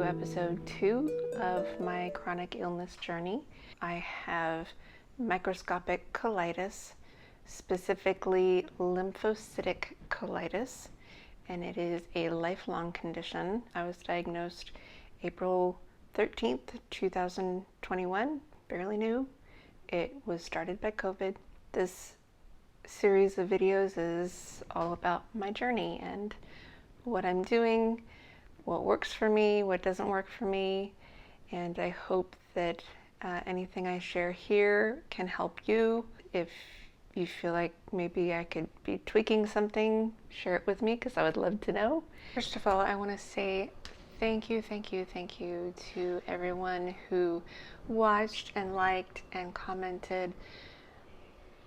episode 2 of my chronic illness journey. I have microscopic colitis, specifically lymphocytic colitis, and it is a lifelong condition. I was diagnosed April 13th, 2021, barely new. It was started by COVID. This series of videos is all about my journey and what I'm doing, what works for me, what doesn't work for me, and I hope that anything I share here can help you. If you feel like maybe I could be tweaking something, share it with me because I would love to know. First of all, I want to say thank you to everyone who watched and liked and commented.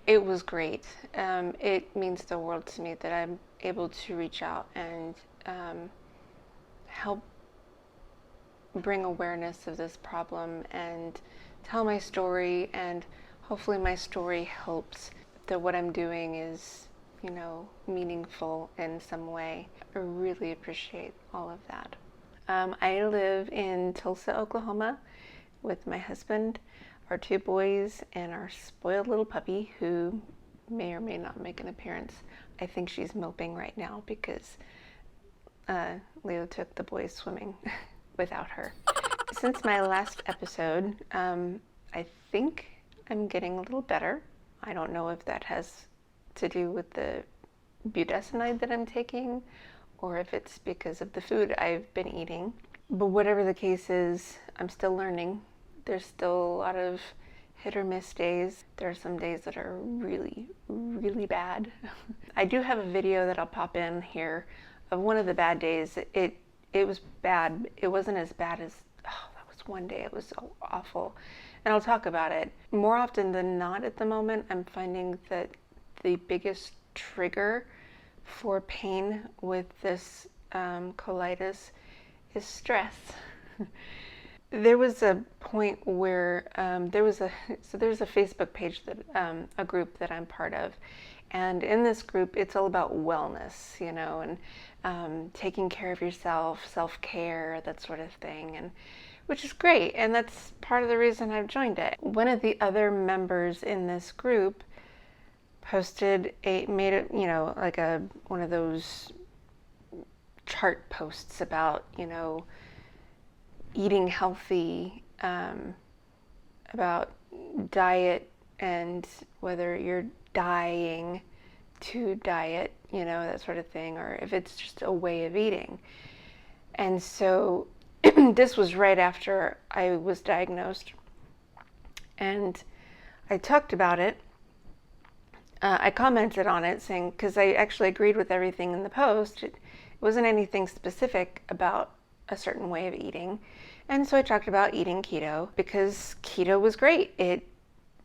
It was great. It means the world to me that I'm able to reach out and help bring awareness of this problem and tell my story, and hopefully my story helps, that what I'm doing is, meaningful in some way. I really appreciate all of that. I live in Tulsa, Oklahoma with my husband, our 2 boys, and our spoiled little puppy who may or may not make an appearance. I think she's moping right now because Leo took the boys swimming without her. Since my last episode, I think I'm getting a little better. I don't know if that has to do with the budesonide that I'm taking or if it's because of the food I've been eating. But whatever the case is, I'm still learning. There's still a lot of hit or miss days. There are some days that are really, really bad. I do have a video that I'll pop in here of one of the bad days. It was bad. It wasn't as bad as, that was one day. It was so awful. And I'll talk about it. More often than not at the moment, I'm finding that the biggest trigger for pain with this colitis is stress. There was a point where there's a Facebook page that a group that I'm part of, and in this group it's all about wellness, and taking care of yourself, self-care, that sort of thing, and which is great, and that's part of the reason I've joined it. One of the other members in this group made it, like one of those chart posts about, eating healthy, about diet and whether you're dying to diet, that sort of thing, or if it's just a way of eating. And so this was right after I was diagnosed, and I talked about it. I commented on it saying, because I actually agreed with everything in the post, it wasn't anything specific about a certain way of eating. And so I talked about eating keto because keto was great. It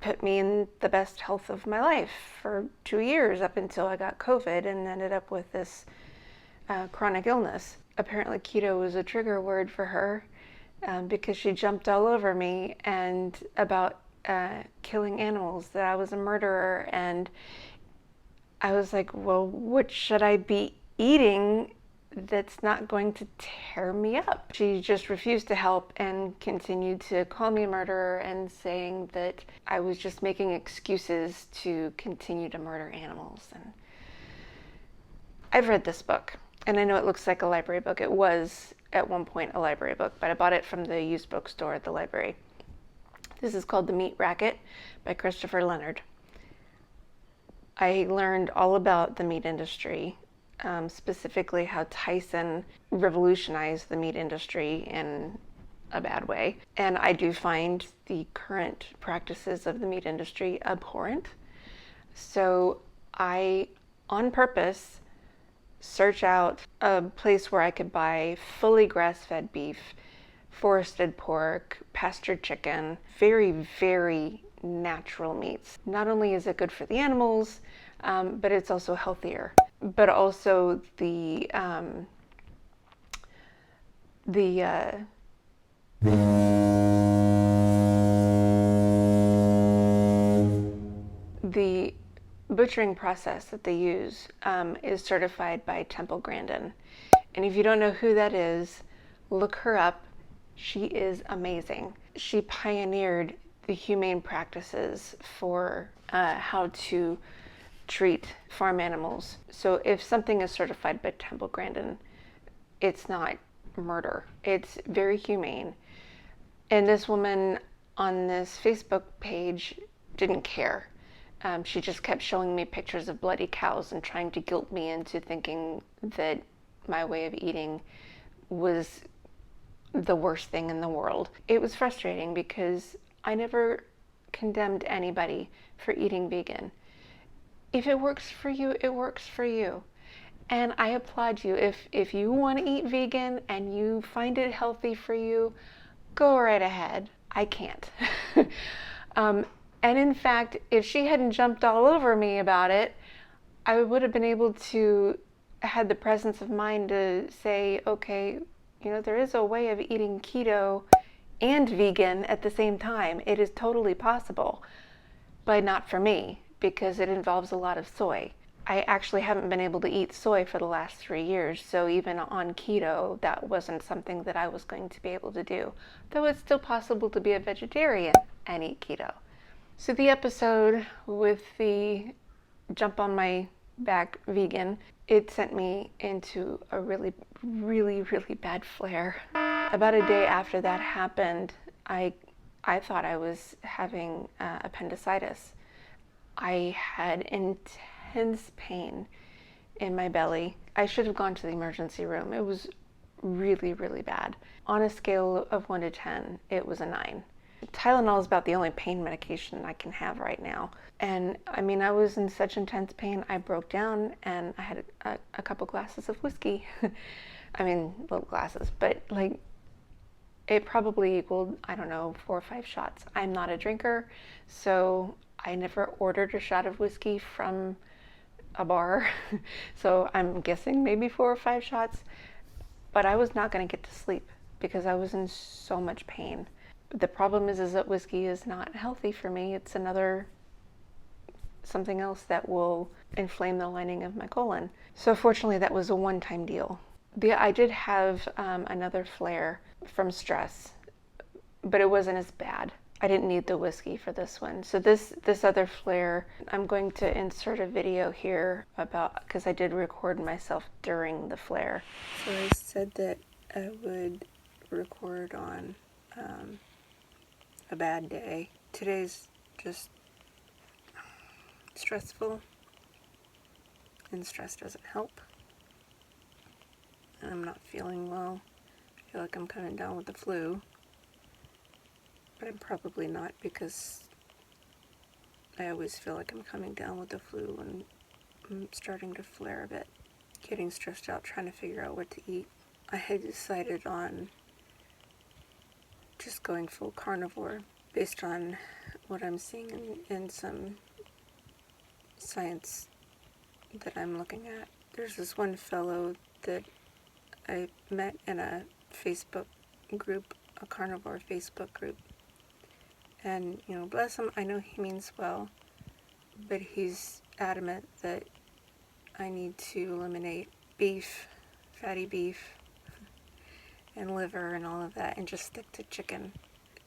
put me in the best health of my life for 2 years up until I got COVID and ended up with this chronic illness. Apparently keto was a trigger word for her because she jumped all over me and about killing animals, that I was a murderer. And I was like, well, what should I be eating that's not going to tear me up? She just refused to help and continued to call me a murderer and saying that I was just making excuses to continue to murder animals. And I've read this book, and I know it looks like a library book. It was at one point a library book, but I bought it from the used bookstore at the library. This is called The Meat Racket by Christopher Leonard. I learned all about the meat industry, specifically how Tyson revolutionized the meat industry in a bad way. And I do find the current practices of the meat industry abhorrent. So I, on purpose, search out a place where I could buy fully grass-fed beef, forested pork, pastured chicken, very, very natural meats. Not only is it good for the animals, but it's also healthier. But also the butchering process that they use is certified by Temple Grandin. And if you don't know who that is, look her up. She is amazing. She pioneered the humane practices for how to treat farm animals. So if something is certified by Temple Grandin, it's not murder. It's very humane. And this woman on this Facebook page didn't care. She just kept showing me pictures of bloody cows and trying to guilt me into thinking that my way of eating was the worst thing in the world. It was frustrating because I never condemned anybody for eating vegan. If it works for you, it works for you. And I applaud you. If you want to eat vegan and you find it healthy for you, go right ahead. I can't. And in fact, if she hadn't jumped all over me about it, I would have been able to had the presence of mind to say, okay, there is a way of eating keto and vegan at the same time. It is totally possible, but not for me because it involves a lot of soy. I actually haven't been able to eat soy for the last 3 years, so even on keto, that wasn't something that I was going to be able to do, though it's still possible to be a vegetarian and eat keto. So the episode with the jump on my back vegan, it sent me into a really, really, really bad flare. About a day after that happened, I thought I was having appendicitis. I had intense pain in my belly. I should have gone to the emergency room. It was really, really bad. On a scale of 1 to 10, it was a 9. Tylenol is about the only pain medication I can have right now. And I was in such intense pain, I broke down and I had a couple glasses of whiskey. Little glasses, but it probably equaled, 4 or 5 shots. I'm not a drinker, so I never ordered a shot of whiskey from a bar. So I'm guessing maybe 4 or 5 shots, but I was not going to get to sleep because I was in so much pain. The problem is that whiskey is not healthy for me. It's something else that will inflame the lining of my colon. So fortunately, that was a one-time deal. I did have another flare from stress, but it wasn't as bad. I didn't need the whiskey for this one. So this other flare, I'm going to insert a video here because I did record myself during the flare. So I said that I would record on a bad day. Today's just stressful, and stress doesn't help. And I'm not feeling well. I feel like I'm coming down with the flu, but I'm probably not because I always feel like I'm coming down with the flu when I'm starting to flare a bit. Getting stressed out, trying to figure out what to eat. I had decided on just going full carnivore based on what I'm seeing in some science that I'm looking at. There's this one fellow that I met in a Facebook group, a carnivore Facebook group. And, bless him, I know he means well, but he's adamant that I need to eliminate beef, fatty beef, and liver and all of that and just stick to chicken.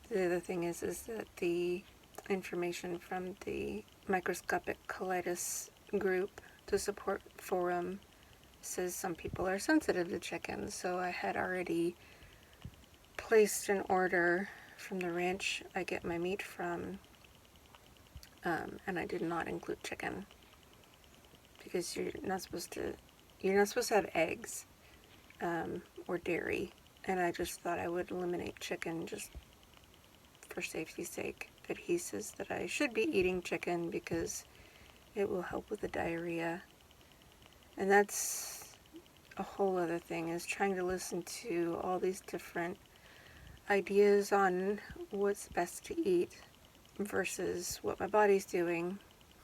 The other thing is that the information from the Microscopic Colitis group, the support forum, says some people are sensitive to chicken. So I had already placed an order from the ranch I get my meat from, and I did not include chicken because you're not supposed to have eggs or dairy. And I just thought I would eliminate chicken just for safety's sake. But he says that I should be eating chicken because it will help with the diarrhea. And that's a whole other thing, is trying to listen to all these different ideas on what's best to eat versus what my body's doing.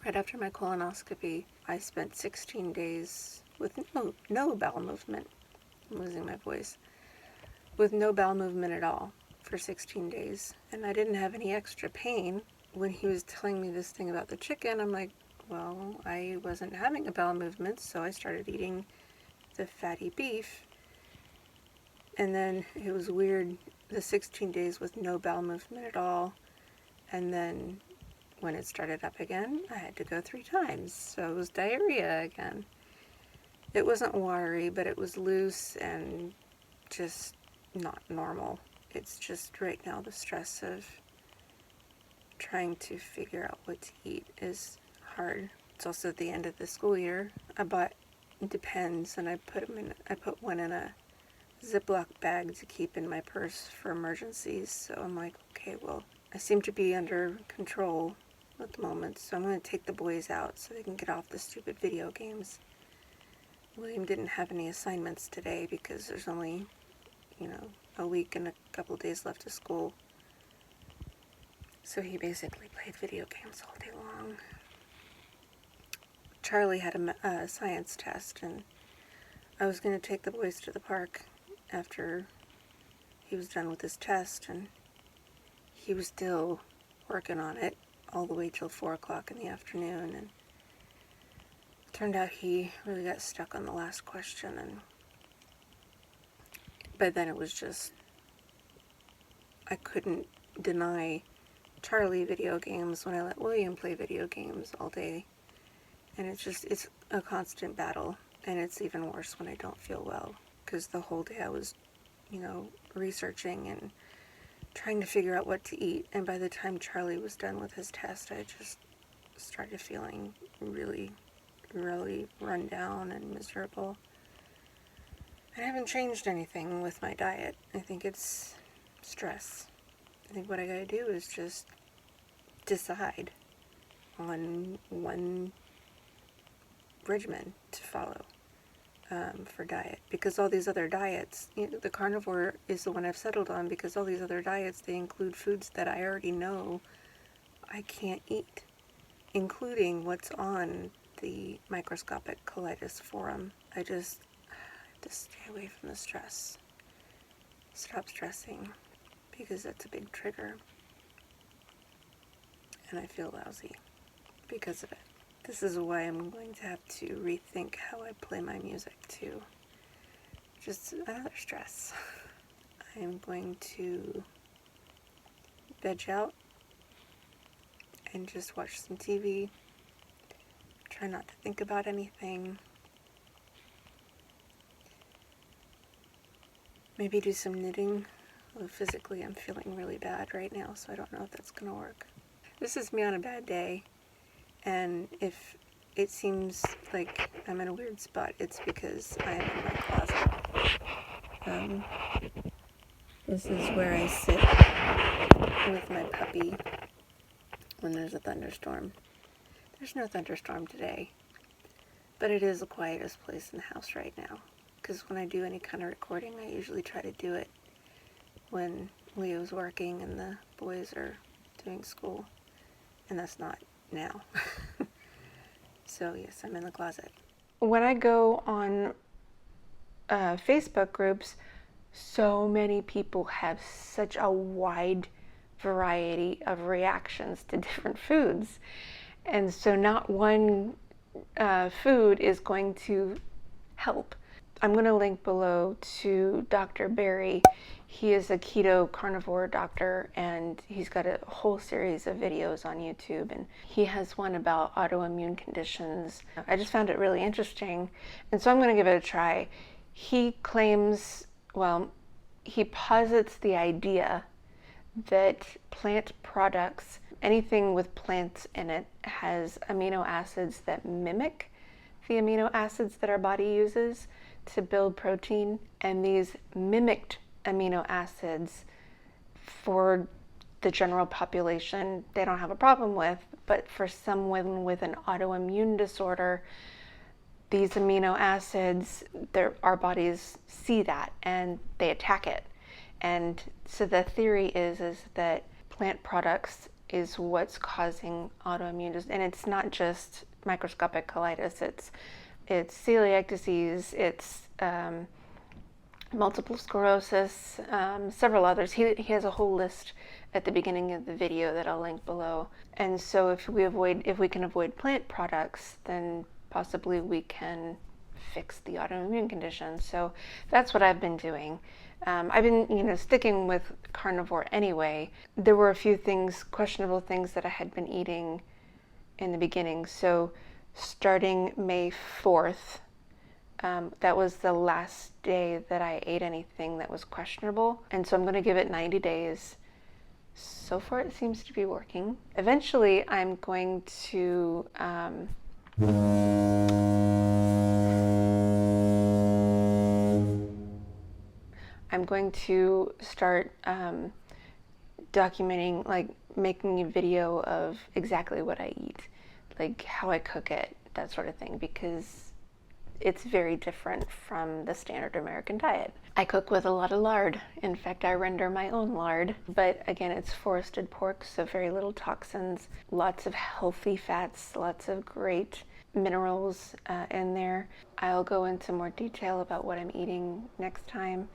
Right after my colonoscopy, I spent 16 days with no bowel movement. I'm losing my voice. With no bowel movement at all for 16 days. And I didn't have any extra pain. When he was telling me this thing about the chicken, I'm like, well, I wasn't having a bowel movement, so I started eating the fatty beef. And then it was weird. the 16 days with no bowel movement at all. And then when it started up again, I had to go 3 times. So it was diarrhea again. It wasn't watery, but it was loose and just not normal. It's just right now the stress of trying to figure out what to eat is hard. It's also at the end of the school year. I bought Depends, and I put one in a Ziploc bag to keep in my purse for emergencies. So I'm like, okay, well, I seem to be under control at the moment, so I'm going to take the boys out so they can get off the stupid video games. William didn't have any assignments today because there's only, a week and a couple of days left of school. So he basically played video games all day long. Charlie had a science test, and I was going to take the boys to the park after he was done with his test, and he was still working on it all the way till 4 o'clock in the afternoon, and it turned out he really got stuck on the last question, and by then it was just, I couldn't deny Charlie video games when I let William play video games all day. And it's a constant battle, and it's even worse when I don't feel well, because the whole day I was, researching and trying to figure out what to eat, and by the time Charlie was done with his test, I just started feeling really, really run down and miserable. I haven't changed anything with my diet. I think it's stress. I think what I gotta do is just decide on one regimen to follow for diet, because all these other diets, the carnivore is the one I've settled on, because all these other diets, they include foods that I already know I can't eat, including what's on the Microscopic Colitis forum. I just have to stay away from the stress. Stop stressing, because that's a big trigger, and I feel lousy because of it. This is why I'm going to have to rethink how I play my music too. Just another stress. I am going to veg out and just watch some TV. Try not to think about anything. Maybe do some knitting. Although physically I'm feeling really bad right now, so I don't know if that's going to work. This is me on a bad day. And if it seems like I'm in a weird spot, it's because I am in my closet. This is where I sit with my puppy when there's a thunderstorm. There's no thunderstorm today, but it is the quietest place in the house right now. Because when I do any kind of recording, I usually try to do it when Leo's working and the boys are doing school. And that's not now. So yes, I'm in the closet. When I go on Facebook groups, so many people have such a wide variety of reactions to different foods, and so not one food is going to help. I'm going to link below to Dr. Barry. He is a keto carnivore doctor, and he's got a whole series of videos on YouTube, and he has one about autoimmune conditions. I just found it really interesting, and so I'm going to give it a try. He claims, he posits the idea that plant products, anything with plants in it, has amino acids that mimic the amino acids that our body uses to build protein, and these mimicked amino acids for the general population they don't have a problem with, but for someone with an autoimmune disorder, these amino acids, our bodies see that and they attack it. And so the theory is that plant products is what's causing autoimmune disease, and it's not just microscopic colitis, it's celiac disease, it's multiple sclerosis, several others. He has a whole list at the beginning of the video that I'll link below. And so if we can avoid plant products, then possibly we can fix the autoimmune condition. So that's what I've been doing. I've been, sticking with carnivore anyway. There were a few things, questionable things that I had been eating in the beginning. So starting May 4th, that was the last day that I ate anything that was questionable. And so I'm going to give it 90 days. So far it seems to be working. Eventually I'm going to start documenting, like making a video of exactly what I eat, like how I cook it, that sort of thing, because it's very different from the standard American diet. I cook with a lot of lard. In fact, I render my own lard. But again, it's forested pork, so very little toxins, lots of healthy fats, lots of great minerals in there. I'll go into more detail about what I'm eating next time.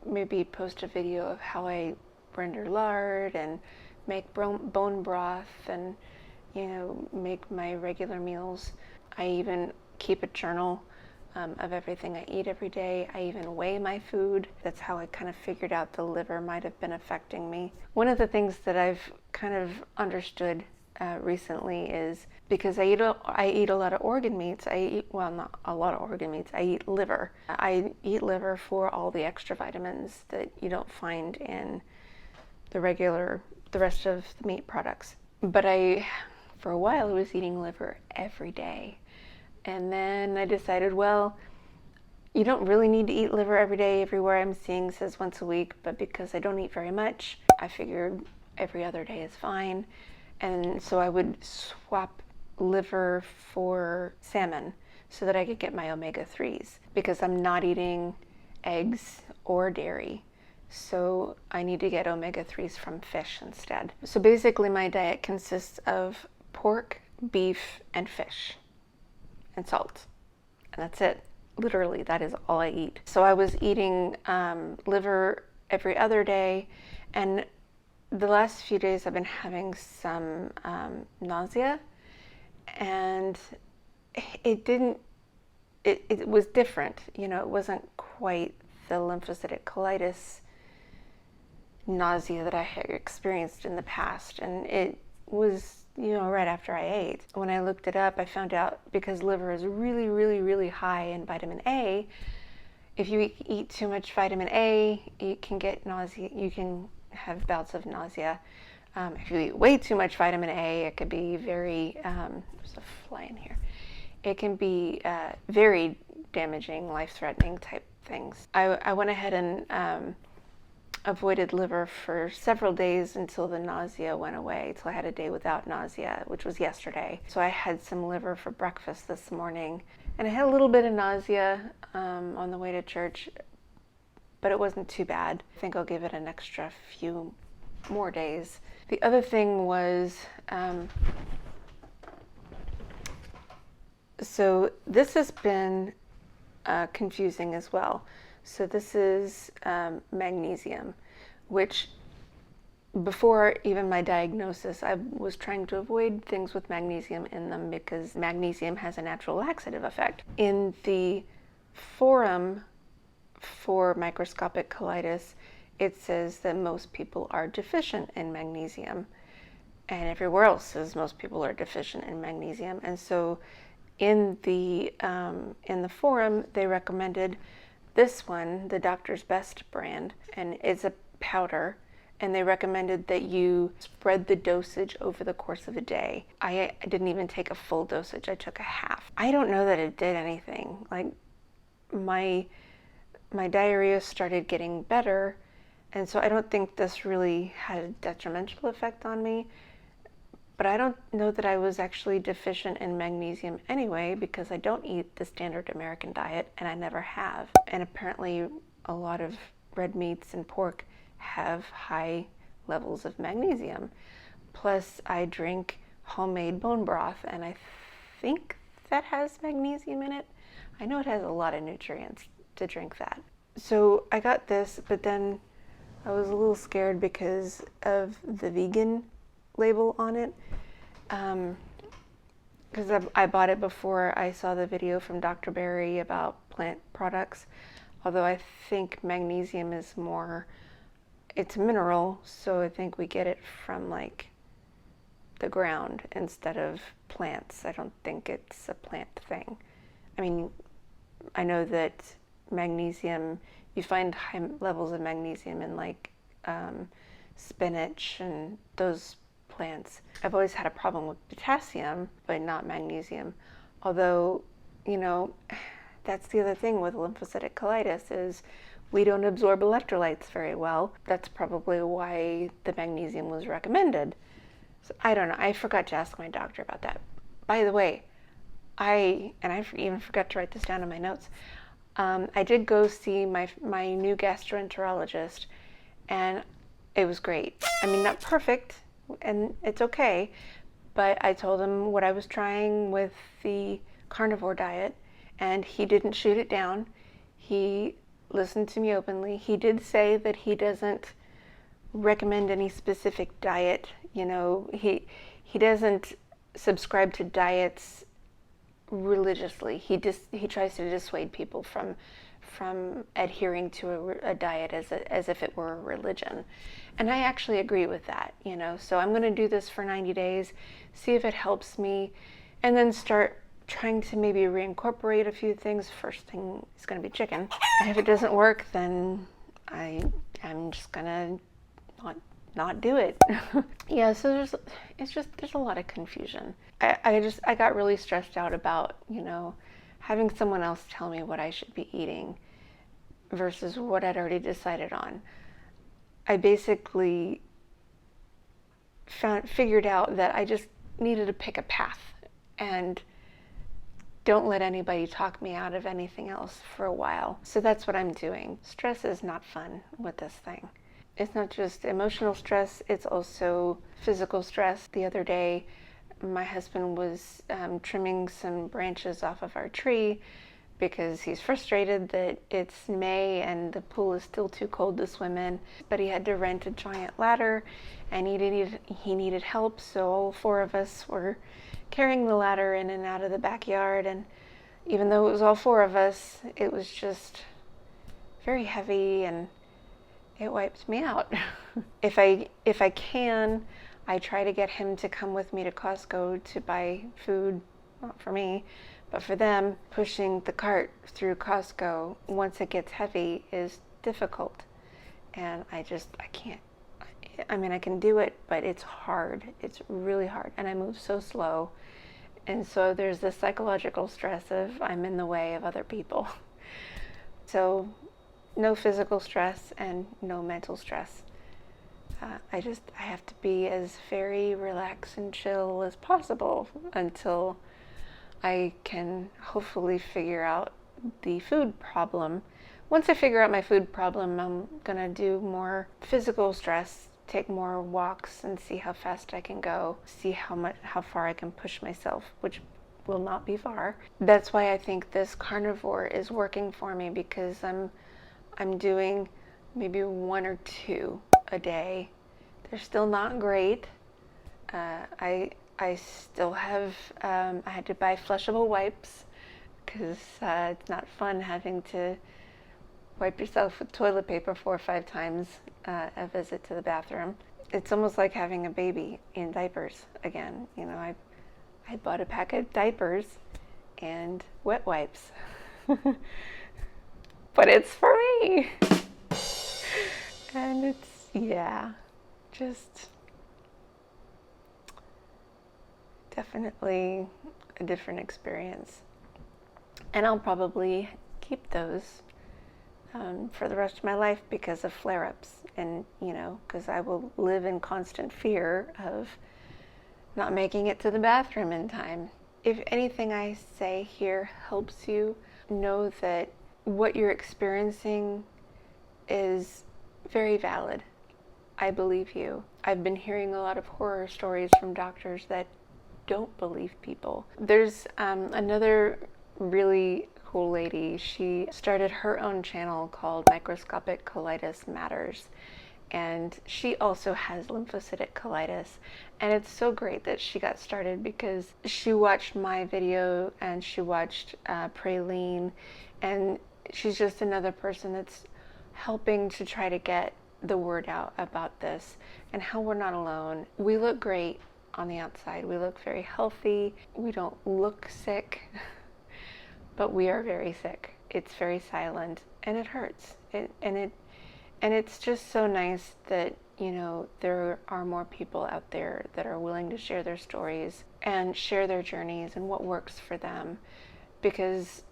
Maybe post a video of how I render lard and make bone broth and, make my regular meals. I even keep a journal of everything I eat every day. I even weigh my food. That's how I kind of figured out the liver might have been affecting me. One of the things that I've kind of understood recently is because I eat a lot of organ meats. Not a lot of organ meats. I eat liver. I eat liver for all the extra vitamins that you don't find in the rest of the meat products. But for a while, I was eating liver every day. And then I decided, well, you don't really need to eat liver every day. Everywhere I'm seeing says once a week, but because I don't eat very much, I figured every other day is fine. And so I would swap liver for salmon so that I could get my omega-3s, because I'm not eating eggs or dairy. So I need to get omega-3s from fish instead. So basically my diet consists of pork, beef, and fish, and salt. And that's it. Literally, that is all I eat. So I was eating liver every other day, and the last few days I've been having some nausea, and it was different. It wasn't quite the lymphocytic colitis nausea that I had experienced in the past, and it was right after I ate. When I looked it up, I found out because liver is really, really, really high in vitamin A, if you eat too much vitamin A, you can get nausea. You can have bouts of nausea. If you eat way too much vitamin A, it could be very, there's a fly in here. It can be very damaging, life-threatening type things. I went ahead and avoided liver for several days until the nausea went away, until I had a day without nausea, which was yesterday. So I had some liver for breakfast this morning, and I had a little bit of nausea on the way to church, but it wasn't too bad. I think I'll give it an extra few more days. The other thing was, so this has been confusing as well. So this is magnesium, which before even my diagnosis, I was trying to avoid things with magnesium in them because magnesium has a natural laxative effect. In the forum for microscopic colitis, it says that most people are deficient in magnesium, and everywhere else says most people are deficient in magnesium. And so in the forum, they recommended this one, the Doctor's Best brand, and it's a powder, and they recommended that you spread the dosage over the course of a day. I didn't even take a full dosage, I took a half. I don't know that it did anything. Like, my diarrhea started getting better, and so I don't think this really had a detrimental effect on me. But I don't know that I was actually deficient in magnesium anyway, because I don't eat the standard American diet, and I never have. And apparently a lot of red meats and pork have high levels of magnesium. Plus I drink homemade bone broth, and I think that has magnesium in it. I know it has a lot of nutrients to drink that. So I got this, but then I was a little scared because of the vegan label on it, because I bought it before I saw the video from Dr. Berry about plant products. although I think magnesium is more, it's a mineral, so I think we get it from like the ground instead of plants. I don't think it's a plant thing. I mean, I know that magnesium, you find high levels of magnesium in like spinach and those plants. I've always had a problem with potassium, but not magnesium. Although, you know, that's the other thing with lymphocytic colitis is we don't absorb electrolytes very well. That's probably why the magnesium was recommended. So I don't know. I forgot to ask my doctor about that. By the way, I even forgot to write this down in my notes. I did go see my new gastroenterologist, and it was great. I mean, not perfect, and it's okay, but I told him what I was trying with the carnivore diet, and he didn't shoot it down. He listened to me openly. He did say that he doesn't recommend any specific diet. You know, he doesn't subscribe to diets religiously. He tries to dissuade people from adhering to a diet as if it were a religion. And I actually agree with that, you know. So I'm going to do this for 90 days, see if it helps me, and then start trying to maybe reincorporate a few things. First thing is going to be chicken. And if it doesn't work, then I'm just going to not do it. Yeah, so there's a lot of confusion. I got really stressed out about, you know, having someone else tell me what I should be eating versus what I'd already decided on. I basically figured out that I just needed to pick a path and don't let anybody talk me out of anything else for a while. So that's what I'm doing. Stress is not fun with this thing. It's not just emotional stress, it's also physical stress. The other day, my husband was trimming some branches off of our tree because he's frustrated that it's May and the pool is still too cold to swim in. But he had to rent a giant ladder and he needed help, so all four of us were carrying the ladder in and out of the backyard. And even though it was all four of us, it was just very heavy and it wipes me out. If I can, I try to get him to come with me to Costco to buy food, not for me, but for them. Pushing the cart through Costco once it gets heavy is difficult. And I can't. I mean, I can do it, but it's hard. It's really hard. And I move so slow. And so there's this psychological stress of I'm in the way of other people. So no physical stress and no mental stress. I have to be as very relaxed and chill as possible until I can hopefully figure out the food problem. Once I figure out my food problem, I'm gonna do more physical stress, take more walks and see how fast I can go, see how far I can push myself, which will not be far. That's why I think this carnivore is working for me, because I'm doing maybe 1 or 2 a day. They're still not great. I still have, I had to buy flushable wipes because it's not fun having to wipe yourself with toilet paper 4 or 5 times a visit to the bathroom. It's almost like having a baby in diapers again. You know, I bought a pack of diapers and wet wipes. But it's for me. And it's, yeah, just definitely a different experience. And I'll probably keep those for the rest of my life because of flare-ups, and you know, because I will live in constant fear of not making it to the bathroom in time. If anything I say here helps you, know that what you're experiencing is very valid. I believe you. I've been hearing a lot of horror stories from doctors that don't believe people. There's another really cool lady. She started her own channel called Microscopic Colitis Matters, and she also has lymphocytic colitis. And it's so great that she got started because she watched my video and she watched Praline, and she's just another person that's helping to try to get the word out about this and how we're not alone. We look great on the outside. We look very healthy. We don't look sick, but we are very sick. It's very silent and it hurts. And it's just so nice that, you know, there are more people out there that are willing to share their stories and share their journeys and what works for them. Because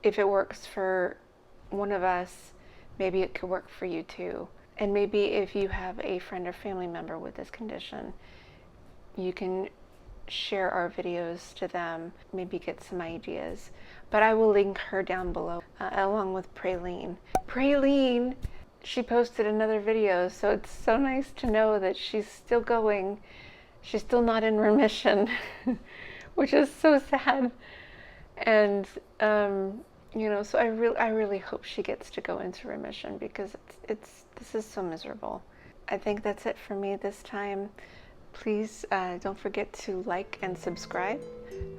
if it works for one of us, maybe it could work for you too. And maybe if you have a friend or family member with this condition, you can share our videos to them, maybe get some ideas. But I will link her down below, along with Praline. Praline, she posted another video, so it's so nice to know that she's still going. She's still not in remission, which is so sad. And you know, so I really hope she gets to go into remission, because this is so miserable. I think that's it for me this time. Please don't forget to like and subscribe.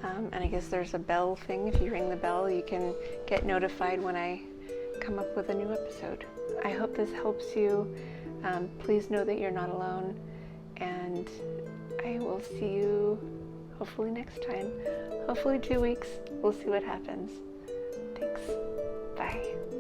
And I guess there's a bell thing. If you ring the bell, you can get notified when I come up with a new episode. I hope this helps you. Please know that you're not alone, and I will see you hopefully next time. Hopefully 2 weeks. We'll see what happens. Thanks. Bye.